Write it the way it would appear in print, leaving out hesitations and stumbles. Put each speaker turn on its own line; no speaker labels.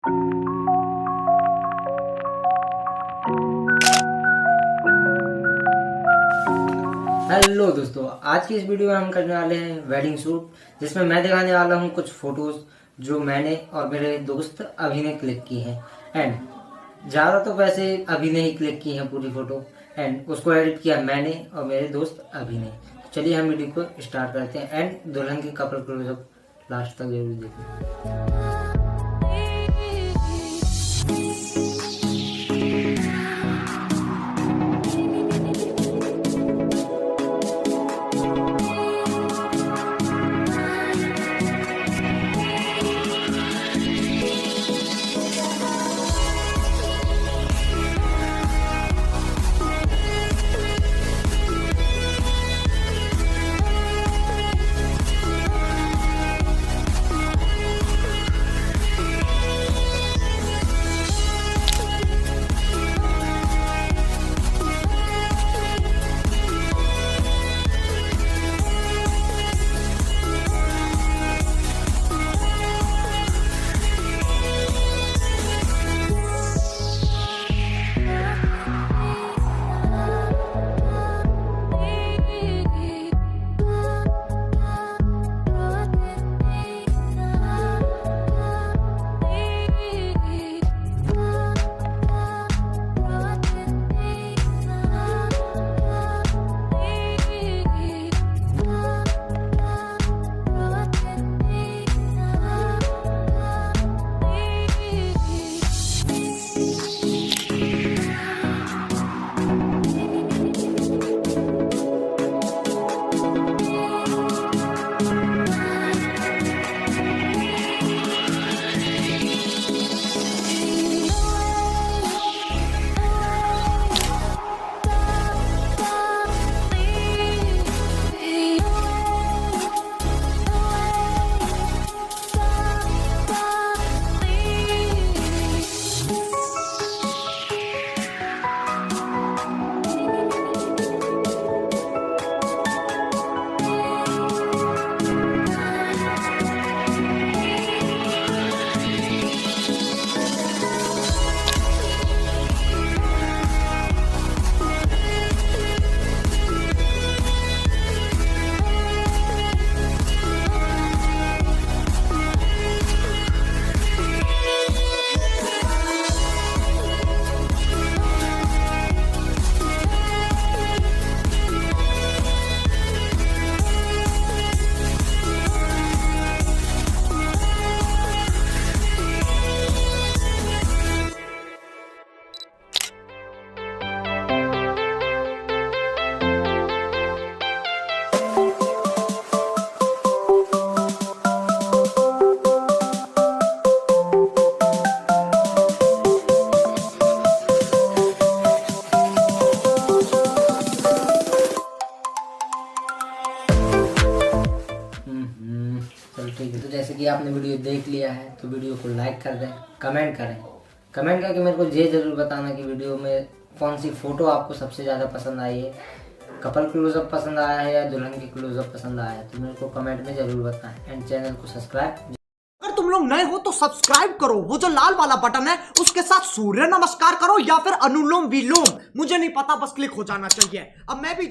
Hello दोस्तों, आज की इस वीडियो में हम करने वाले हैं वेडिंग शूट, जिसमें मैं दिखाने वाला हूं कुछ फोटोज जो मैंने और मेरे दोस्त अभी ने क्लिक की हैं। एंड ज़्यादा तो वैसे अभी ने ही क्लिक की हैं पूरी फोटो, एंड उसको एडिट किया मैंने और मेरे दोस्त अभी ने। तो चलिए हम वीडियो को स्टार्ट करते हैं। एंड दुल्हन की कपल क्लोजअप लास्ट तक जरूर देखें। चलो ठीक है। तो जैसे कि आपने वीडियो देख लिया है तो वीडियो को लाइक कर दें, कमेंट करें। कमेंट करके मेरे को ये ज़रूर बताना कि वीडियो में कौन सी फ़ोटो आपको सबसे ज़्यादा पसंद आई है, कपल क्लोजअप पसंद आया है या दुल्हन की क्लोजअप पसंद आया है, तो मेरे को कमेंट में ज़रूर बताएं। एंड चैनल को सब्सक्राइब,
अगर तुम लोग नए हो तो सब्सक्राइब करो, वो जो लाल वाला बटन है उसके साथ सूर्य नमस्कार करो या फिर अनुलोम विलोम, मुझे नहीं पता, बस क्लिक हो जाना चाहिए। अब मैं भी